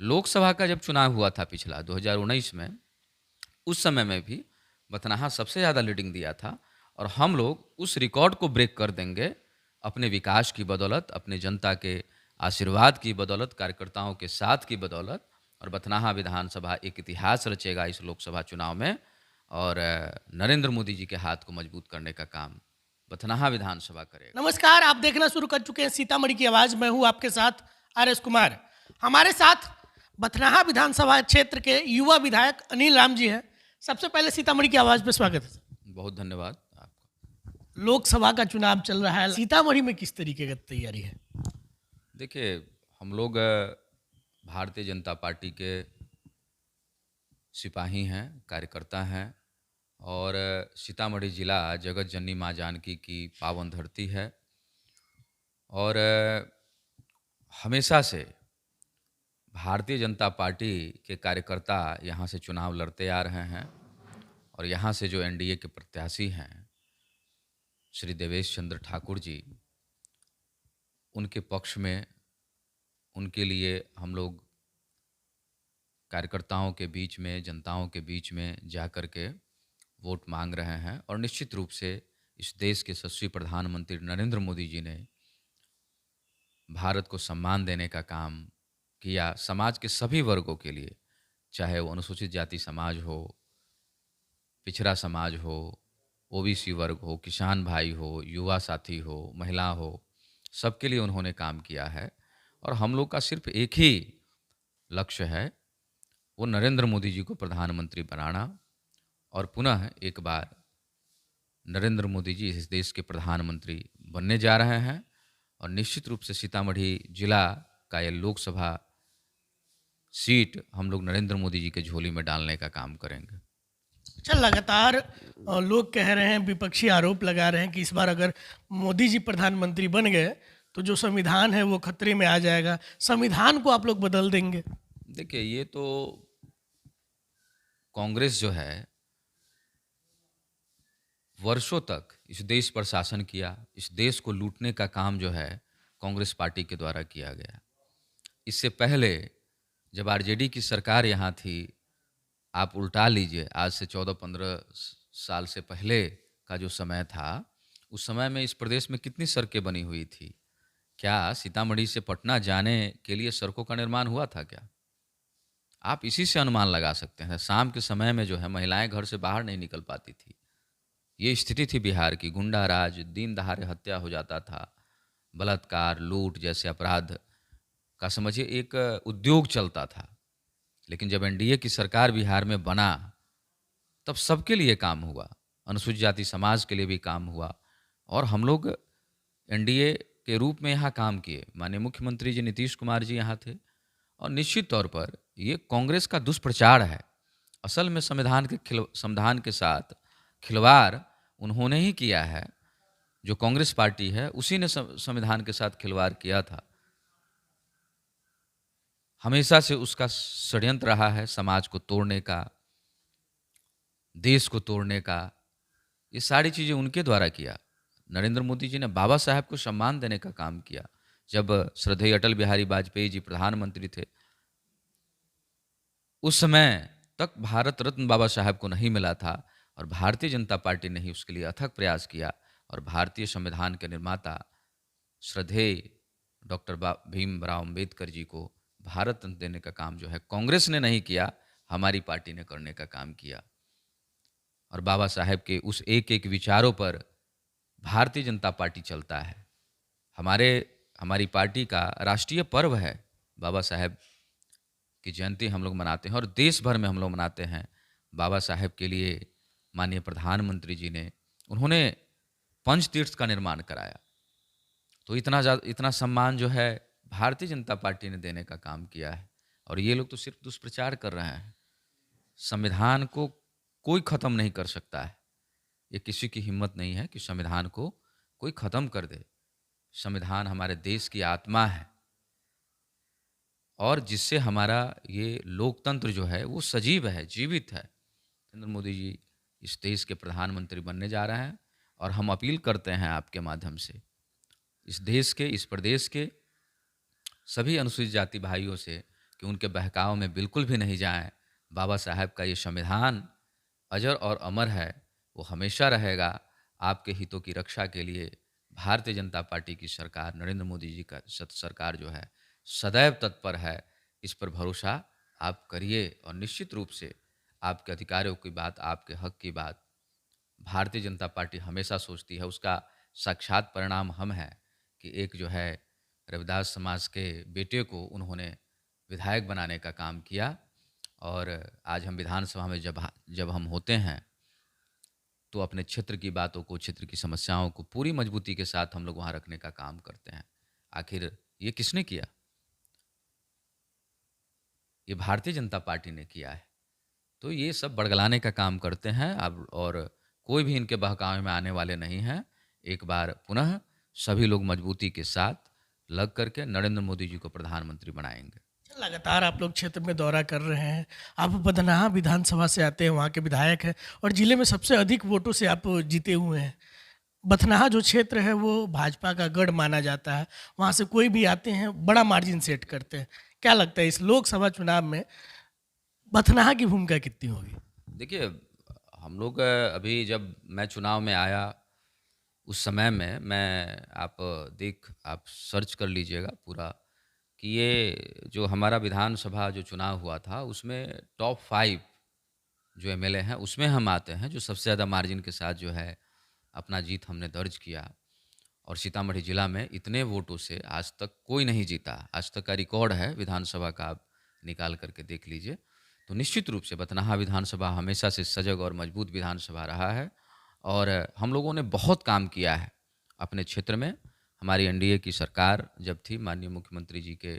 लोकसभा का जब चुनाव हुआ था पिछला 2019 में, उस समय में भी बथनाहा सबसे ज़्यादा लीडिंग दिया था और हम लोग उस रिकॉर्ड को ब्रेक कर देंगे अपने विकास की बदौलत, अपने जनता के आशीर्वाद की बदौलत, कार्यकर्ताओं के साथ की बदौलत। और बथनाहा विधानसभा एक इतिहास रचेगा इस लोकसभा चुनाव में और नरेंद्र मोदी जी के हाथ को मजबूत करने का काम बथनाहा विधानसभा करेगा। नमस्कार, आप देखना शुरू कर चुके हैं सीतामढ़ी की आवाज। मैं हूं आपके साथ आर.एस. कुमार। हमारे साथ बथनाहा विधानसभा क्षेत्र के युवा विधायक अनिल राम जी हैं। सबसे पहले सीतामढ़ी की आवाज पे स्वागत है। बहुत धन्यवाद आपका। लोकसभा का चुनाव चल रहा है, सीतामढ़ी में किस तरीके की तैयारी है? देखिए, हम लोग भारतीय जनता पार्टी के सिपाही हैं, कार्यकर्ता हैं और सीतामढ़ी जिला जगत जननी माँ जानकी की पावन धरती है और हमेशा से भारतीय जनता पार्टी के कार्यकर्ता यहाँ से चुनाव लड़ते आ रहे हैं और यहाँ से जो एनडीए के प्रत्याशी हैं श्री देवेश चंद्र ठाकुर जी, उनके पक्ष में, उनके लिए हम लोग कार्यकर्ताओं के बीच में, जनताओं के बीच में जा कर के वोट मांग रहे हैं। और निश्चित रूप से इस देश के यशस्वी प्रधानमंत्री नरेंद्र मोदी जी ने भारत को सम्मान देने का काम किया समाज के सभी वर्गों के लिए, चाहे वो अनुसूचित जाति समाज हो, पिछड़ा समाज हो, ओबीसी वर्ग हो, किसान भाई हो, युवा साथी हो, महिला हो, सबके लिए उन्होंने काम किया है। और हम लोग का सिर्फ एक ही लक्ष्य है, वो नरेंद्र मोदी जी को प्रधानमंत्री बनाना और पुनः एक बार नरेंद्र मोदी जी इस देश के प्रधानमंत्री बनने जा रहे हैं। और निश्चित रूप से सीतामढ़ी जिला का ये लोकसभा सीट हम लोग नरेंद्र मोदी जी के झोली में डालने का काम करेंगे। अच्छा, लगातार लोग कह रहे हैं, विपक्षी आरोप लगा रहे हैं कि इस बार अगर मोदी जी प्रधानमंत्री बन गए तो जो संविधान है वो खतरे में आ जाएगा। संविधान को आप लोग बदल देंगे? देखिए, ये तो कांग्रेस जो है वर्षों तक इस देश पर शासन किया, इस देश को लूटने का काम जो है कांग्रेस पार्टी के द्वारा किया गया। इससे पहले जब आरजेडी की सरकार यहाँ थी, आप उल्टा लीजिए, आज से 14-15 साल से पहले का जो समय था, उस समय में इस प्रदेश में कितनी सड़कें बनी हुई थी? क्या सीतामढ़ी से पटना जाने के लिए सड़कों का निर्माण हुआ था क्या? आप इसी से अनुमान लगा सकते हैं। शाम के समय में जो है महिलाएं घर से बाहर नहीं निकल पाती थी। ये स्थिति थी बिहार की। गुंडा राज, दिन दहाड़े हत्या हो जाता था, बलात्कार, लूट जैसे अपराध का समझिए एक उद्योग चलता था। लेकिन जब एनडीए की सरकार बिहार में बना, तब सबके लिए काम हुआ, अनुसूचित जाति समाज के लिए भी काम हुआ और हम लोग एनडीए के रूप में यहाँ काम किए। माननीय मुख्यमंत्री जी नीतीश कुमार जी यहाँ थे और निश्चित तौर पर ये कांग्रेस का दुष्प्रचार है। असल में संविधान के साथ खिलवाड़ उन्होंने ही किया है। जो कांग्रेस पार्टी है उसी ने संविधान के साथ खिलवाड़ किया था। हमेशा से उसका षड्यंत्र रहा है समाज को तोड़ने का, देश को तोड़ने का। ये सारी चीज़ें उनके द्वारा किया। नरेंद्र मोदी जी ने बाबा साहब को सम्मान देने का काम किया। जब श्रद्धेय अटल बिहारी वाजपेयी जी प्रधानमंत्री थे, उस समय तक भारत रत्न बाबा साहब को नहीं मिला था और भारतीय जनता पार्टी ने ही उसके लिए अथक प्रयास किया और भारतीय संविधान के निर्माता श्रद्धेय डॉक्टर भीमराव अम्बेडकर जी को भारत रत्न देने का काम जो है कांग्रेस ने नहीं किया, हमारी पार्टी ने करने का काम किया। और बाबा साहब के उस एक एक विचारों पर भारतीय जनता पार्टी चलता है। हमारी पार्टी का राष्ट्रीय पर्व है, बाबा साहब की जयंती हम लोग मनाते हैं और देश भर में हम लोग मनाते हैं। बाबा साहब के लिए माननीय प्रधानमंत्री जी ने उन्होंने पंचतीर्थ का निर्माण कराया, तो इतना सम्मान जो है भारतीय जनता पार्टी ने देने का काम किया है। और ये लोग तो सिर्फ दुष्प्रचार कर रहे हैं। संविधान को कोई ख़त्म नहीं कर सकता है। ये किसी की हिम्मत नहीं है कि संविधान को कोई ख़त्म कर दे। संविधान हमारे देश की आत्मा है और जिससे हमारा ये लोकतंत्र जो है वो सजीव है, जीवित है। नरेंद्र मोदी जी इस देश के प्रधानमंत्री बनने जा रहे हैं और हम अपील करते हैं आपके माध्यम से इस देश के, इस प्रदेश के सभी अनुसूचित जाति भाइयों से कि उनके बहकाव में बिल्कुल भी नहीं जाएं। बाबा साहब का ये संविधान अजर और अमर है, वो हमेशा रहेगा। आपके हितों की रक्षा के लिए भारतीय जनता पार्टी की सरकार, नरेंद्र मोदी जी का सरकार जो है सदैव तत्पर है। इस पर भरोसा आप करिए और निश्चित रूप से आपके अधिकारों की बात, आपके हक की बात भारतीय जनता पार्टी हमेशा सोचती है। उसका साक्षात परिणाम हम हैं कि एक जो है रविदास समाज के बेटे को उन्होंने विधायक बनाने का काम किया, और आज हम विधानसभा में जब हम होते हैं तो अपने क्षेत्र की बातों को, क्षेत्र की समस्याओं को पूरी मजबूती के साथ हम लोग वहाँ रखने का काम करते हैं। आखिर ये किसने किया? ये भारतीय जनता पार्टी ने किया है। तो ये सब बड़गलाने का काम करते हैं अब, और कोई भी इनके बहकावे में आने वाले नहीं हैं। एक बार पुनः सभी लोग मजबूती के साथ लग करके नरेंद्र मोदी जी को प्रधानमंत्री बनाएंगे। लगातार आप लोग क्षेत्र में दौरा कर रहे हैं। आप बथनाहा विधानसभा से आते हैं, वहाँ के विधायक हैं और जिले में सबसे अधिक वोटों से आप जीते हुए हैं। बथनाहा जो क्षेत्र है वो भाजपा का गढ़ माना जाता है। वहाँ से कोई भी आते हैं बड़ा मार्जिन सेट करते हैं। क्या लगता है इस लोकसभा चुनाव में बथनाहा की भूमिका कितनी होगी? देखिए, हम लोग अभी जब मैं चुनाव में आया उस समय में आप सर्च कर लीजिएगा पूरा कि ये जो हमारा विधानसभा जो चुनाव हुआ था उसमें टॉप 5 जो एमएलए हैं उसमें हम आते हैं, जो सबसे ज़्यादा मार्जिन के साथ जो है अपना जीत हमने दर्ज किया। और सीतामढ़ी जिला में इतने वोटों से आज तक कोई नहीं जीता। आज तक का रिकॉर्ड है विधानसभा का, आप निकाल करके देख लीजिए। तो निश्चित रूप से बथनाहा विधानसभा हमेशा से सजग और मजबूत विधानसभा रहा है, और हम लोगों ने बहुत काम किया है अपने क्षेत्र में। हमारी एनडीए की सरकार जब थी, माननीय मुख्यमंत्री जी के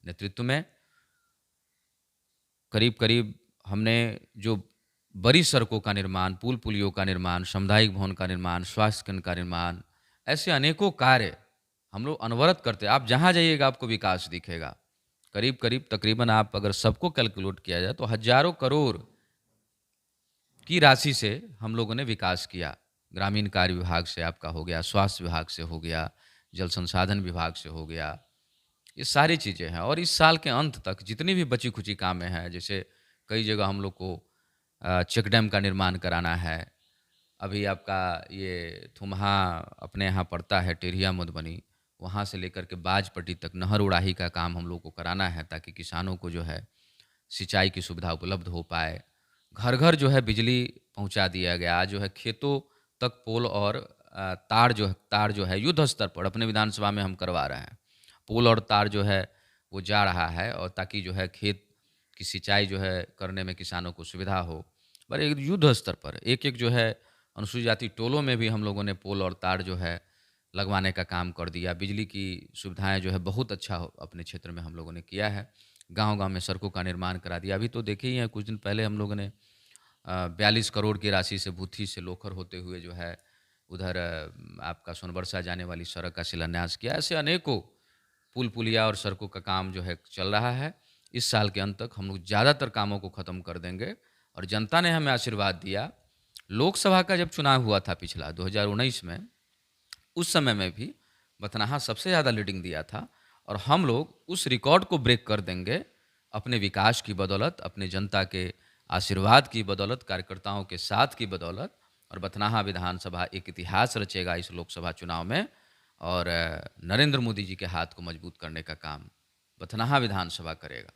नेतृत्व में, करीब करीब हमने जो बड़ी सड़कों का निर्माण, पुल पुलियों का निर्माण, सामुदायिक भवन का निर्माण, स्वास्थ्य केंद्र का निर्माण, ऐसे अनेकों कार्य हम लोग अनवरत करते। आप जहाँ जाइएगा आपको विकास दिखेगा। करीब करीब तकरीबन आप अगर सबको कैलकुलेट किया जाए तो हजारों करोड़ की राशि से हम लोगों ने विकास किया। ग्रामीण कार्य विभाग से आपका हो गया, स्वास्थ्य विभाग से हो गया, जल संसाधन विभाग से हो गया, ये सारी चीज़ें हैं। और इस साल के अंत तक जितनी भी बची खुची कामें हैं, जैसे कई जगह हम लोग को चेक डैम का निर्माण कराना है। अभी आपका ये थुमहा अपने यहाँ पड़ता है, टेरिया मधुबनी, वहाँ से लेकर के बाजपट्टी तक नहर उड़ाही का काम हम लोग को कराना है, ताकि किसानों को जो है सिंचाई की सुविधा उपलब्ध हो पाए। घर घर जो है बिजली पहुंचा दिया गया। आज जो है खेतों तक पोल और तार जो है युद्ध स्तर पर अपने विधानसभा में हम करवा रहे हैं। पोल और तार जो है वो जा रहा है, और ताकि जो है खेत की सिंचाई जो है करने में किसानों को सुविधा हो। पर एक युद्ध स्तर पर एक एक जो है अनुसूचित जाति टोलों में भी हम लोगों ने पोल और तार जो है लगवाने का काम कर दिया। बिजली की सुविधाएं जो है बहुत अच्छा अपने क्षेत्र में हम लोगों ने किया है। गांव-गांव में सड़कों का निर्माण करा दिया। अभी तो देखे ही हैं, कुछ दिन पहले हम लोगों ने 42 करोड़ की राशि से भूथी से लोखर होते हुए जो है उधर आपका सोनबरसा जाने वाली सड़क का शिलान्यास किया। ऐसे अनेकों पुल पुलिया और सड़कों का काम जो है चल रहा है। इस साल के अंत तक हम लोग ज़्यादातर कामों को ख़त्म कर देंगे, और जनता ने हमें आशीर्वाद दिया। लोकसभा का जब चुनाव हुआ था पिछला 2019 में, उस समय में भी बथनाहा सबसे ज़्यादा लीडिंग दिया था, और हम लोग उस रिकॉर्ड को ब्रेक कर देंगे अपने विकास की बदौलत, अपने जनता के आशीर्वाद की बदौलत, कार्यकर्ताओं के साथ की बदौलत। और बथनाहा विधानसभा एक इतिहास रचेगा इस लोकसभा चुनाव में, और नरेंद्र मोदी जी के हाथ को मजबूत करने का काम बथनाहा विधानसभा करेगा।